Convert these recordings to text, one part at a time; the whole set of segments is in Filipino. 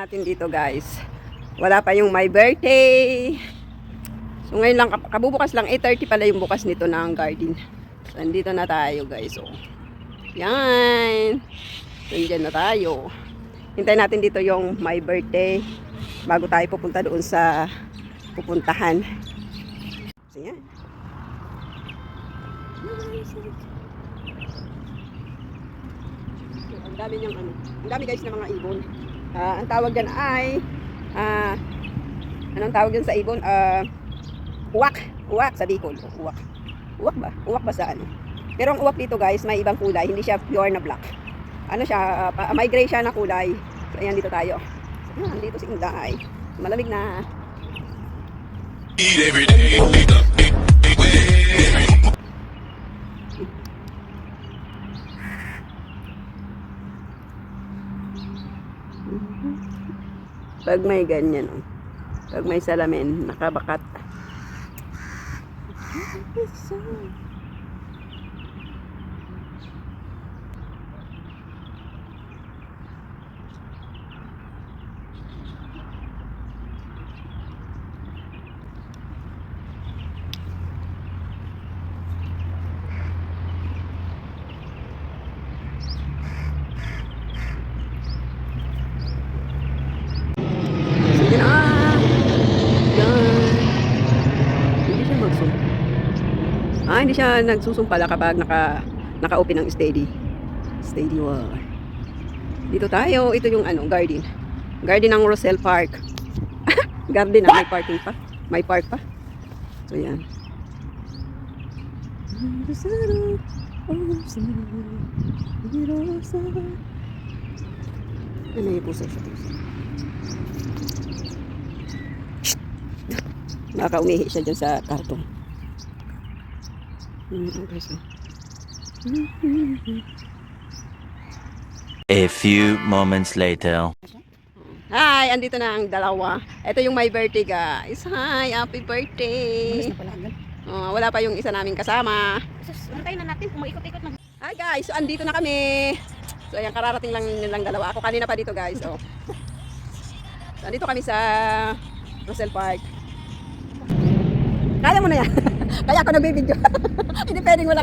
natin dito guys. Wala pa yung my birthday. So ngayon lang, kabubukas lang, 8:30 pala yung bukas nito ng garden. So andito na tayo guys. So, yan. Nandiyan na tayo. Hintayin natin dito yung my birthday bago tayo pupunta doon sa pupuntahan. So yan. Ang dami niyang ano. Ang dami guys ng mga ibon. Ang tawag dyan ay anong tawag dyan sa ibon? Uwak. Uwak sa Bicol. Uwak. Uwak ba? Uwak ba sa ano? Pero ang uwak dito guys, may ibang kulay. Hindi siya pure na black. Ano siya? May gray siya na kulay. So ayan, dito tayo. So, yan, dito si Inday. Malamig na. Pag may ganyan, pag may salamin, nakabakat. Hindi siya nagsusumpala kapag naka-open ng steady wall. Dito tayo, ito yung ano, garden ng Roselle Park. Garden na may parking pa, may park pa. So yan. Ano yung puso sa puso? Baka umihi siya dyan sa karton. A few moments later. Hi, andito na ang dalawa. Ito yung my birthday guys. Hi, happy birthday. Wala pa yung isa naming kasama. Antayin na natin kung maikot-ikot na. Hi guys, so andito na kami. So ayan, kararating lang nilang dalawa. Ako kanina pa dito guys. So andito kami sa Roselle Park. Kaya mo na yan. Kaya ako nagbibideo. Hindi pwedeng wala.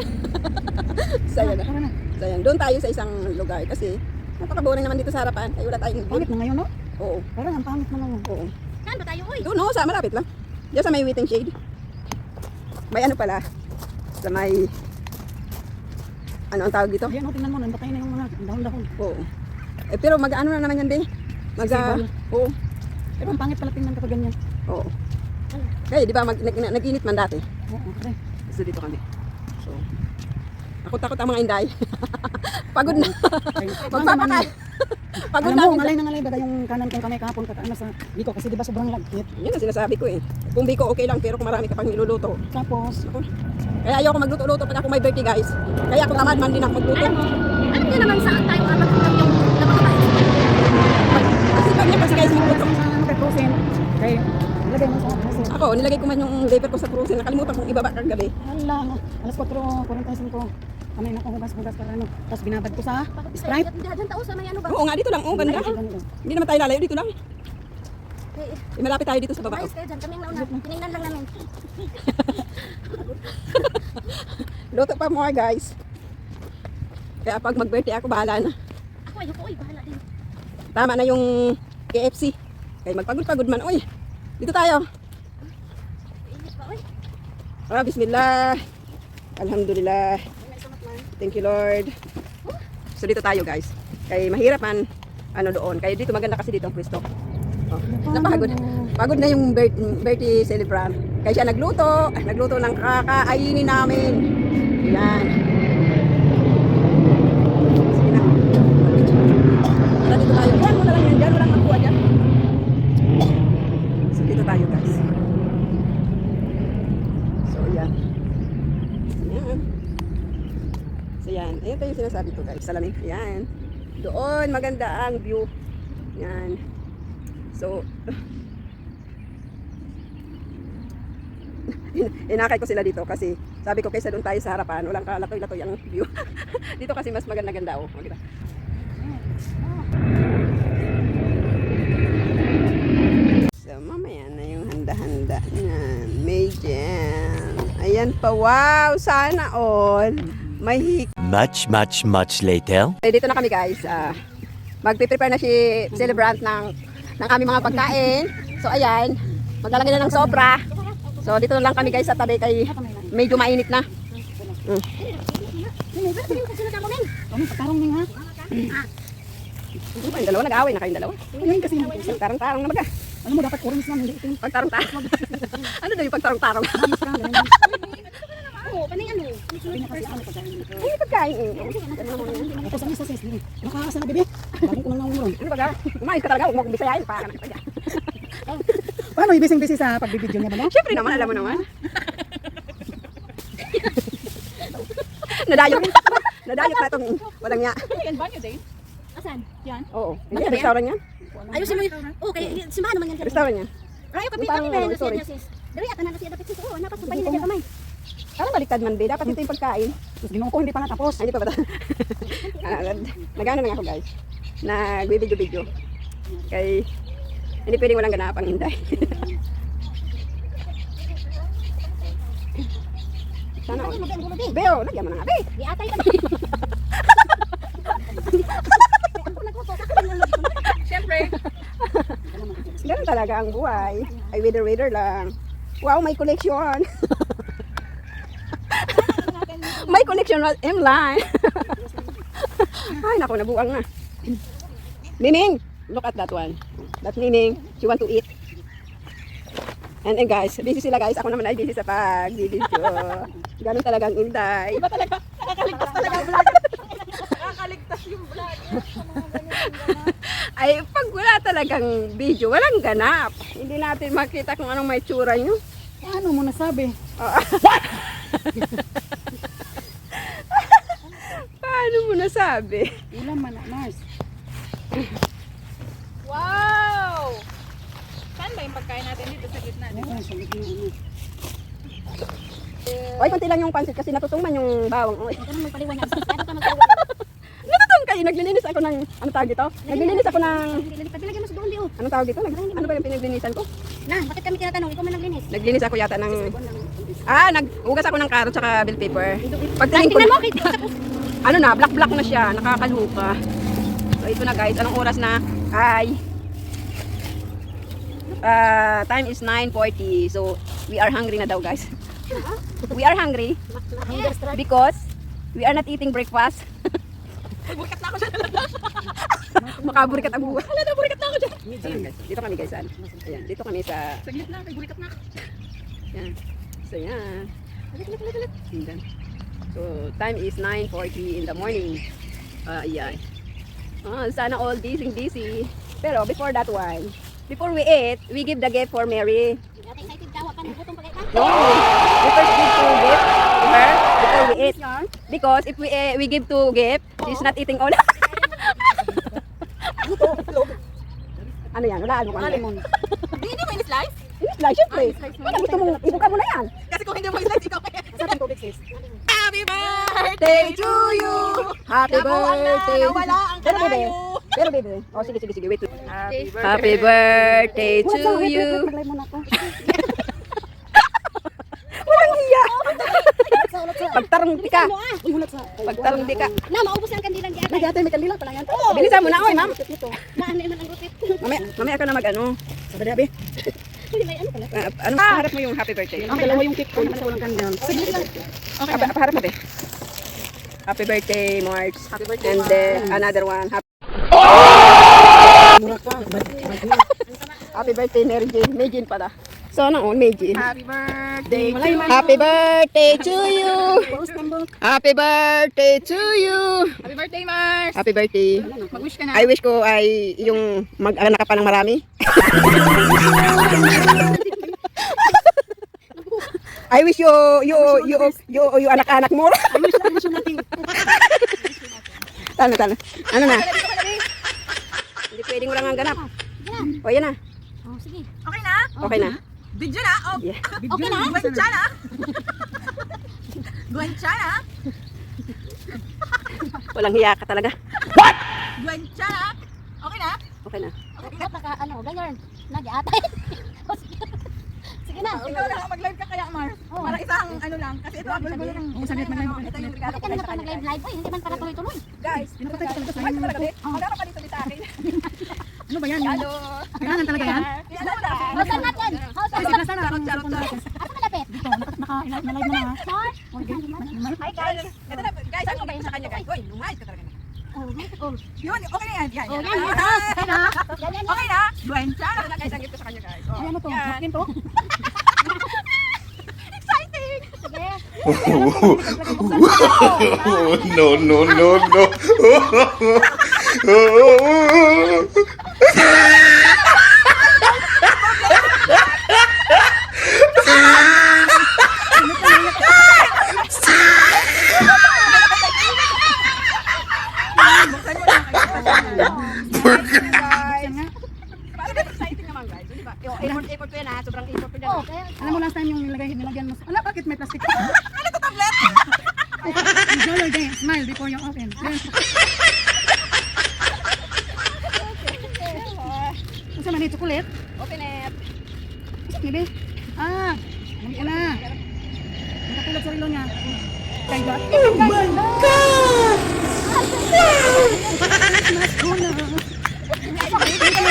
So ayan na. So ayan, doon tayo sa isang lugar kasi napaka-boring naman dito sa harapan. Ay wala tayong Pangit na ngayon, no? Oo. Parang ang pangit na ngayon. Oo. Saan ba tayo, oy? Doon no, sa malapit lang. Diyan sa may waiting shade. May ano pala. Sa may ano ang tawag dito? Ayan, tingnan mo, nandatay na yung mga dahon-dahon. Oo. Pero mag-ano na naman yan, be? Oo. Pero ang pangit pala tingnan kapag ganyan. Oo. Kaya di ba nag-init man dati? Oo, okay. So dito kami. So takot ang mga inday. Pagod na. Magpapakal. Pagod na. Alam mo, ngalay na ngalay ba yung kanan kong kamay kahapon kakaano sa Biko kasi di ba sobrang lagkit. Yun ang sinasabi ko eh. Kung Biko okay lang pero kung marami ka pang niluluto. Tapos, Kaya ayoko magluto-luto pag ako may birthday guys. Kaya ako tamad man din ako magluto. alam niyo naman saan tayo kapag yung napakabait. Kasi pag niya kasi guys magluto. Sa nagkakrusin, kay ilagay mo sa krusin. Ako, nilagay ko man yung paper ko sa cruise. Nakalimutan kong ibaba kagabi. Hala, alas 4:45. Kamay na ko hugas para ano. Tapos binabad ko sa Sprite. Diyan tao sa may ano ba? Oo nga, dito lang. Oo, ganda. Hindi naman tayo lalayo. Dito lang. Malapit tayo dito sa baba. Ayos kayo dyan. Kami ang nauna. Tinignan lang namin. Luto pa more guys. Kaya pag mag-birthday ako, bahala na. Ako ayoko. Uy, bahala din. Tama na yung KFC. Kaya magpagod-pagod man. Uy, dito tayo. Init pa, uy. Bismillah. Alhamdulillah. Thank you Lord. So dito tayo guys. Kaya mahirap man ano doon. Kaya dito maganda kasi dito ang pwesto. Oh, napagod. Pagod na yung birthday celebrant. Kaya siya nagluto ng kakainin namin. Yan. Sige na. Tara dito tayo. Yan mo na lang yan dyan. Walang magkuha dyan. So dito tayo guys. So yan. Yan. So yan. Ayan tayo yung sinasabi ko guys. Salamin. Yan. Doon maganda ang view. Yan. So inakay ko sila dito kasi sabi ko kaysa doon tayo sa harapan, walang kalatoy-latoy ang view. Dito kasi mas maganda-ganda oh. Diba? Ito, mamaya na yung handa-handa niyan. May jam. Ayan pa, wow! Sana all. May hik. Much later. Dito na kami guys. Magpiprepare na si celebrant ng aming mga pagkain. So ayan, maglalagay na ng sobra. So dito na lang kami guys sa tabi kay medyo mainit na. Pagkarong ning ha. Yung dalawa, nag-away na kayong dalawa. Ngayon kasi Pagtarong-tarong na baga. alam mo dapat orange lang hindi itim. Pagtarong-tarong. Ano daw yung pagtarong-tarong? Oo, panay ano. Ay, pagkain. Ako sa isa sis. Nakakasa na bebe. Bagong ko lang naumurong. Ano baga? Umayos ka talaga, huwag mo kong bisayain. Para ka na. Paano ibising-bisi sa pagbibideo niya ba no? Siyempre naman, alam mo naman. Nadayot. Nadayot na itong walang niya. Yan banyo din. Asan? Yan. Oo. Hindi, restaurant yan. Ayusin mo yun. Oo, kaya simbahan naman yan. Restaurant yan. Rayo, kapi, Parang, kapi, ano, sorry. sis. Dari, ata na siya dapat sis. Oo, napas pa niya kamay. Parang baliktad man din. Dapat ito yung pagkain. Tapos ginawa ko hindi pa natapos. Ay, di pa ba? Nag-ano na nga ako guys. Nag-video-video. Kay, hindi pwedeng walang ganap ang hinday. Sana all. Beo, lagyan mo na nga, be. Di atay ka. Siyempre. Ganun talaga ang buhay. Ay, weather lang. Wow, may collection. May collection was M-line. Ay, naku, nabuang na. Miming, look at that one. That's Miming. She want to eat. And then guys, busy sila guys. Ako naman ay busy sa pag-video. Ganun talaga ang Inday. Iba talaga. Nakakaligtas talaga ang vlog. Nakakaligtas yung vlog. Ay, pag wala talagang video, walang ganap. Hindi natin makita kung anong may tsura nyo. Paano mo nasabi? Paano mo nasabi? Ilan man na, Mars? Wow! Saan ba yung pagkain natin dito sa gitna? Ano sa gitna ano? Oy, konti lang yung pansit kasi natutungman yung bawang. Oy. Ganun magpaliwan niya. Sis, ano ka magpaliwan? Natutong kayo, naglilinis ako ng, ano tawag dito? Naglilinis ako ng, Pagbilagyan mo sa doon, Leo. anong tawag dito? Ano ba yung pinaglinisan ko? Na, bakit kami tinatanong? Ikaw man naglinis. Naglinis ako yata ng, naghugas ako ng carrot saka bell pepper. Pagtingin ko, Tingnan mo, kita sa ano na, black na siya, nakakaluka. So ito na guys, anong oras na? Ay, time is 9:40. So we are hungry na daw guys. We are hungry because we are not eating breakfast. Burikat na ako dyan. Makaburikat ang buhay. Wala na, burikat na ako dyan. Dito kami guys, ayan, dito kami sa, Sa gitna, may burikat na ako. yan. So yan. And then, so time is 9:40 in the morning. Ayan. Sana all busy. Pero before that one, before we eat, we give the gift for Mary. Ate, excited daw. Paano butong pagkita? No, we first give to gift to her before we eat. Because if we give to gift, she's not eating all. Ano yan? Walaan mo kami. Limon. Hindi mo in-slice? Slice, syempre. Ano gusto mong ibuka mo na yan? Kasi kung hindi mo in-slice, ikaw kaya. Sa ating tubig sis. Happy birthday! Birthday to you! Happy birthday! Nawala ang Pero bebe, kalayo. Oh, sige, wait. Happy birthday to you! Maglay mo na ako. Walang hiya! Sa ulat sa. Pagtarong di ka! Uy, ulat sa. Pagtarong di ka! Na, maubos na ang kandilang di ate. Nag-ate, may kandila pala yan. Bilisan mo na, oy ma'am! Na, ano naman ang rupit. Mamaya ka na mag-ano. Sabi na, be. Hindi, may ano pala. Ano, paharap mo yung happy birthday. Ang dalawa yung cake ko naman sa walang kandila. Sige lang. Okay na. Paharap mo be. Happy birthday, March. Happy birthday, And then, another one. Mura ka. Happy birthday, Mary Jane. May Jane pala. So, ano, May Jane. Happy birthday. Happy birthday to you! Happy birthday to you! Happy birthday, Mars. Happy birthday. Mag-wish ka na. I wish ko ay yung mag-anak ka pa ng marami. I wish you anak-anak mo. Talo. Ano na? Hindi pwedeng walang ang ganap. O, yan na. Oh, sige. Okay na? Okay na. Video na? Oh, Yeah. Okay na? Gwencha na? Gwencha na? Walang hiya ka talaga. Gwencha na? Okay na? Okay na. Dapat naka, ano, ganyan. Nag-atay. Sige na. Ikaw lang mag-live ka kaya, Mars. Para isang ano lang. Kasi ito ang gulo lang. Oo, saglit mag-live. Ito yung regalo Bakit ko ka na sa kanya. nag-live? Uy, hindi man para tuloy-tuloy. Guys, Pinapatay ko talaga sa Mars inyo. talaga din. Magkano pa dito sa akin? Ano ba yan? Hello. Kailangan talaga yan? Ano na? Hausan natin. Hausan Ay, sige, sana akong Charot, cellphone natin. Asa malapit? Dito, naka-live na lang ha. Mars? Hi guys. Ito na, guys, ano ba yun sa kanya, guys? Uy, lumayas ka talaga. Oh, Yun, okay na yan. Yan, Oh, yan. yan. Okay na. yan, yan. Okay na. Duwensya. Ito na, guys, ang gift ko sa kanya, guys. Oh, Ay, ano to? yan. Napkin to? Exciting. Sige. Oh, no, no, no, no. Buksan mo lang. Guys. Yan nga. Parang exciting naman, guys. Di ba? Effort ko yan, ha. Sobrang effort ko yan. Oh, kaya Alam mo last time yung nilagyan mo. Ala, bakit may plastic? Ano to, tablet? Enjoy your day. Smile before you open. Yan. Kasi man ito kulit. Open it. Hindi. Ah, hindi ka na. Nakatulad sa rilo niya. Kay God. Oh my God!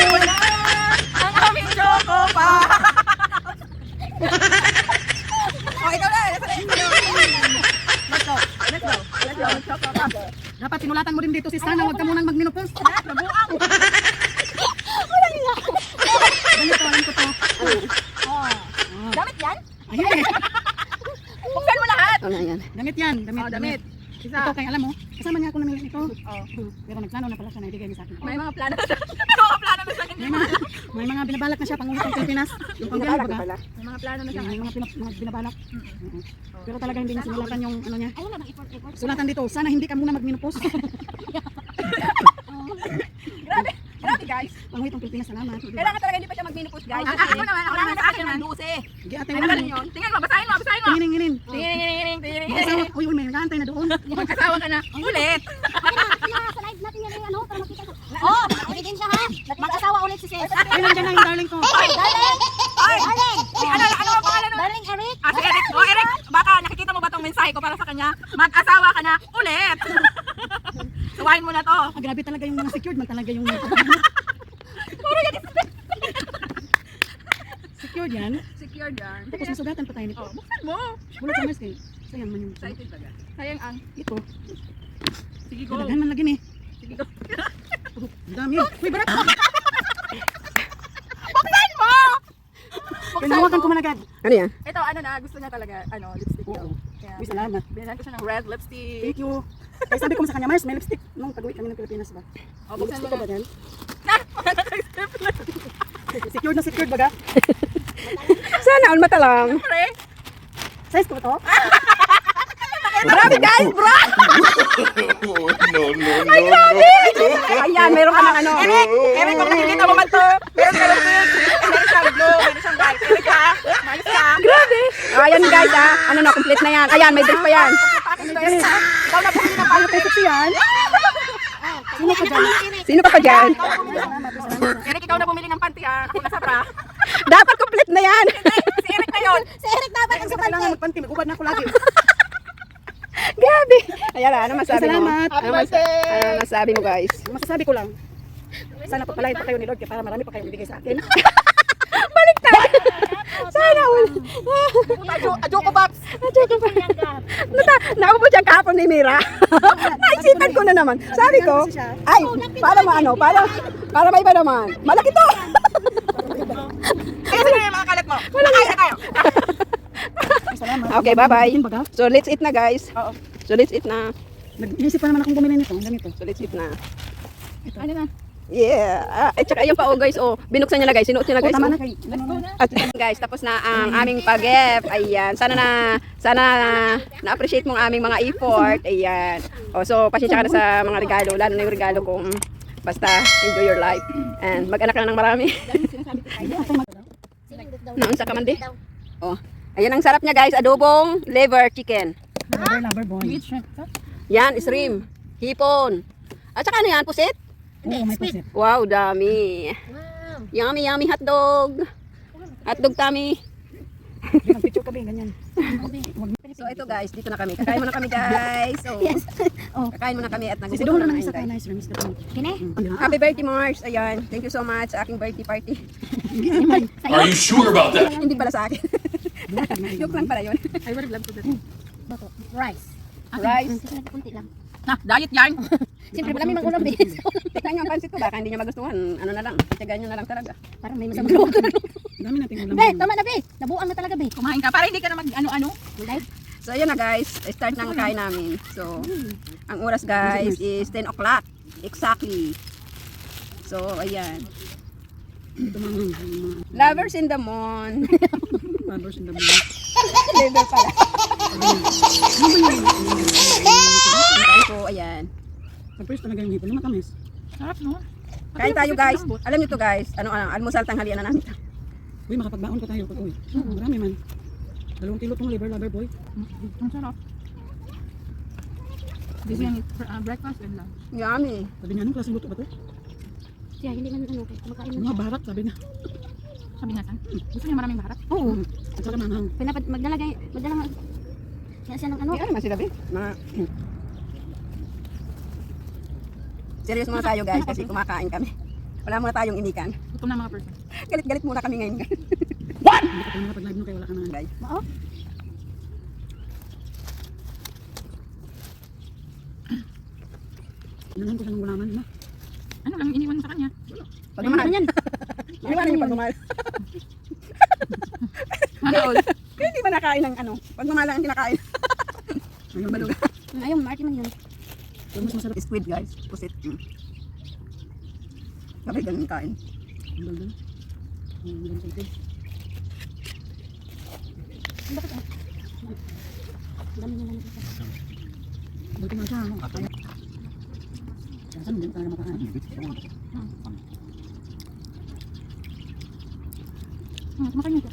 Ang aming choco pa. Oh, ikaw na. Let's go. Let's go. Let's go. Choco pa. Dapat sinulatan mo din dito si Sana, huwag ka munang mag-menopause. Nabuang. Ganito, alam ko to. Damit yan? Ayun eh. Buksan mo lahat. Ano yan? Damit yan, damit. Oh, damit. Isa. Ito, kaya alam mo, kasama niya ako namili nito. Oh. Pero nagplano na pala siya na ibigay niya sa akin. May mga plano na siya. May mga plano na siya. May mga binabalak na siya pangulit ng Pilipinas. Yung pangbiyan, Pala, baga. pala. May mga plano na siya. May mga binabalak. Pero talaga hindi niya sinulatan yung ano niya. ay wala bang effort. Sulatan dito, sana hindi ka muna mag-menopause. Grabe. Grabe, guys. Pangulit ng Pilipinas, salamat. Kailangan talaga hindi pa siya mag-menopause, guys. Oh, Ako naman sa akin ng 12. Hindi atay Ano mo ba lang. yun? Tingnan mo, basahin mo, basahin mo. Tingin. Tingin. Mag-asawa, uy, may nag-aantay na doon. Mag-asawa ka na. Ulit. Sa live natin yan ano para makita ko. Oh, ebidensya ha. Mag-asawa ulit si Sis. Ay, nandiyan na yung darling ko. Darling. Ay, Darling. ano ang pangalan nun? Darling Eric. Si Eric. Oh, Eric, baka nakikita mo ba tong mensahe ko para sa kanya? Mag-asawa ka na ulit. Suwain mo na to. Ah, grabe talaga yung mga secured man talaga yung secured yan. Secure yan. Tapos masugatan pa tayo nito. Oh, buksan mo. Bulat sa mask eh. Sayang man yung Excited ba yan? Sayang ang. ito. Sige, go. Kadaghan man lagi ni. Sige, go. Ang dami. Uy, barat! Buksan mo! Pinahawakan ko man agad. Ano yan? Ito, ano na, gusto niya talaga, lipstick daw. Kaya, Uy, salamat. binigyan ko siya ng red lipstick. Thank you. Kaya sabi ko sa kanya, Mars, may lipstick. Nung pag-uwi kami ng Pilipinas ba? Oh, buksan mo Lipstick ka ba na. dyan? Ah! Secured na secured baga? Sana all mata lang. Pre, Size ko to? Grabe guys, bro! Oh, no, no, no, no. Ayan, meron ka ng ano. Eric, kung nakikita mo man to, meron ka lang din. Meron siyang blue, meron siyang white. Eric ha, malis ka. Grabe! Ayan guys ano na, complete na yan. Ayan, may dress pa yan. Ikaw na bumili ng Ano peso yan? Sino ka dyan? Sino ka pa dyan? Eric, ikaw na bumili ng panty ha. Ako nasa bra. Dapat complete na yan. Si Eric na yun. Si Eric dapat ang Hindi ko kailangan magpanti, mag-ubad na ako lagi. Grabe. Ayan ano masabi mo? Salamat. Ano masabi mo guys? Masasabi ko lang, sana papalain pa kayo ni Lord kaya para marami pa kayong ibigay sa akin. Baliktad. Sana all. Adyo ko, Babs. Naubo dyan kahapon ni Mira. Naisipan ko na naman. Sabi ko, ay, para may iba naman. Malaki to. Kaya sino yung mga kalat mo? Malaki na kayo. Salamat. Okay, bye-bye. Baga, So let's eat na guys. Oo. So let's eat na. nag-iisip pa naman akong bumili nito. Ang ganito. So let's eat na. Ano na? Yeah. At saka yung pa guys, binuksan niya na guys. Sinuot niya na guys. Tama oh. na kay. Ano na? At guys, tapos na ang aming pag-ep. Ayan. Sana na-appreciate mo ang aming mga effort. Ayan. So, pasensya ka na sa mga regalo. Lalo na yung regalo kong basta enjoy your life. And mag-anak ka na ng marami. Naon sa kamandi. Ayan ang sarap niya guys. Adobong liver chicken. Lover boy. Yan, shrimp. Hipon. At saka ano yan, pusit? Oo, may pasit. Wow, dami. Wow. Yummy, yummy hotdog. Hotdog tummy. Mag-picture kami, ganyan. So ito guys, dito na kami. Kakain muna kami guys. So, kakain muna kami at Si nagugutom Dong na lang kami isa ka, guys. nice, Mr. Dong. Kine? Happy birthday Mars. Ayan. Thank you so much sa aking birthday party. Are you sure about that? Hindi pala sa akin. Joke lang pala yun. I would love to that. Bato. Rice. Rice. Kasi nagkunti lang. Ah, diet yarn. Siyempre, wala may mag-ulam eh. Tikman nyo ang pansit ko. Baka hindi nyo magustuhan. Ano na lang. Titigan nyo na lang talaga. Parang may masamang loob. Dami nating ulam. Be, tama na be. Nabuang na talaga be. Kumain ka para hindi ka na mag ano-ano. Live. So ayan na guys. Start na ang kain namin. So, ang oras guys is 10 o'clock. Exactly. So, ayan. Ito mga Lovers in the moon. lovers in the moon. Level pala. So, ayan. Surprise talaga yung hipon. Yung matamis. Sarap no? Kain tayo guys. Alam nyo to guys. Ano, almusal tanghalian na namin. Uy, makapagbaon pa tayo pag uwi. Marami man. 2 kilo tong liver lover boy. Ang sarap. This yung breakfast and lunch. Yummy. Sabi niya, anong klaseng luto ba to? Siya, hindi man ano, kumakain lang Mga siya. barak, sabi niya. Sabi niya san? Gusto niya maraming baharat? Oo. At saka manang. Magdala kaya siya ng ano. Ano naman sila be? Mga... Serious muna tayo guys kasi kumakain kami. Wala muna tayong inikan. Gutom na mga person. Galit-galit muna kami ngayon guys. Hindi ka pa nakapag-live no kaya wala ka na. Guys. Oo. Inahan ko siya ng gulaman na. Ano lang iniwan sa kanya? Pagmamahal. Ano yan? Iwanan yung pagmamahal. Mahal. Hindi ba nakain ng ano? Pagmamahal lang ang kinakain. Ayun, Baluga. Ayun, Marty man yun. Yung mas masarap. Squid guys. Pusit. Kapag ganun kain. Ang ganda. Ang ganda sa ito. Bakit ah? Dami niya lang ito. Buti nga siya. Ano? Saan hindi tayo makakain? Makain niya.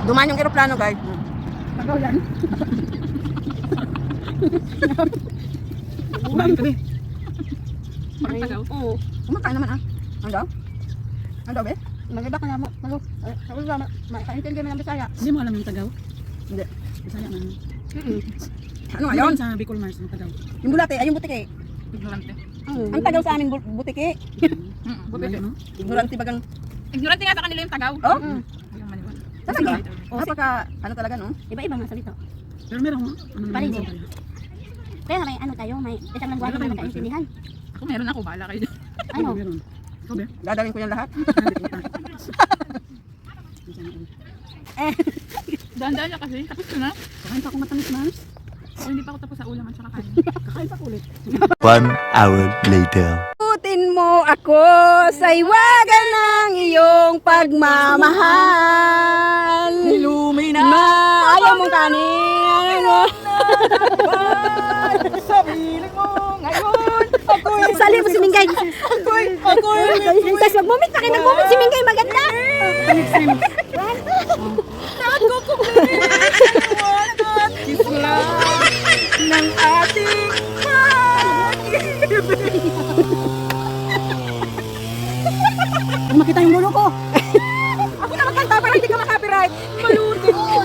Dumaan yung eroplano guys. Tagaw yan. Kumain ka din. Parang tagaw. Oo. Kumakain naman ah. Ano daw? Ano daw be? Mag-iba ka na mo. Malo. Sa ulo, makaintindi mo ng Bisaya. Hindi mo alam yung tagaw? Hindi. Bisaya man. Ano ngayon? Sa Bicol Mars ng tagaw. Yung bulate ay yung butike. Ignorante. Ang tagaw sa amin butike. Buti. No? Ignorante bagang. Ignorante nga sa kanila yung tagaw. Oh? Ayaw maniwala. Talaga? Napaka ano talaga no? Iba-iba nga salita. Pero meron ano naman Parin yung din. tagaw. Kaya nga may ano tayo, may isang langwahe na nakaintindihan. Ako meron ako, bahala kayo. Ano? Meron. Ikaw ba? Dadalhin ko yung lahat. Dahan-dahan na kasi. Tapos ko na. Kakain pa ako matamis Mars. O hindi pa ako tapos sa ulam at saka kain. Kakain pa ako ulit. 1 hour later. Putin mo ako sa iwagan ng iyong pagmamahal. Illumina! Ayaw mong kanin. Sabihin mo ngayon. Ako'y Sali mo si Mingay. Tapos mag-moment pa kayo nag-moment si Mingay, maganda. isla ng ating Kung makita yung lulo ko. Ako na magkanta para hindi ka makapiright. malutin mo.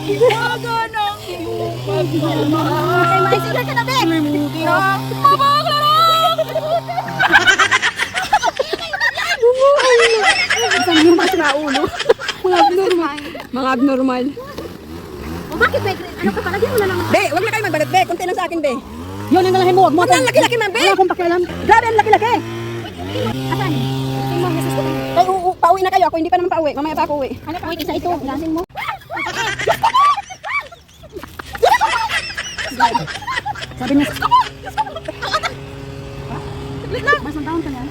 Iwaga ng iyong pagmamahal. Kay maisigal ka na, Be. Limutin ang mabaklarang. Saan mo mas naulo? Mga abnormal. Mga abnormal. O bakit, Be? Ano ka, palagyan mo na lang. Be, wag na kayo magbalat, Be. Kunti lang sa akin, Be. Yun ang nalahin mo. Huwag mo Wag na ang laki-laki, man, Be. Wala akong pakialam. Grabe, ang laki-laki. Asan? Tingin mo, Jesus ko. Ay, pauwi na kayo. Ako hindi pa naman pauwi. Mamaya pa ako uwi. Ano pa? Wait, isa ito. Ilasin mo. Sabi niya. Mas ang taon ka na.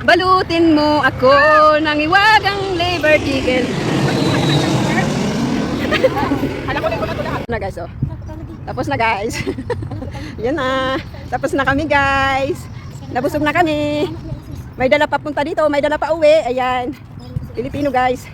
Balutin mo ako ng iwagang labor ticket. Na guys, oh. Tapos na guys. Yan na. Tapos na kami guys. Nabusog na kami. May dala pa punta dito, may dala pa uwi. Ayan. Pilipino guys.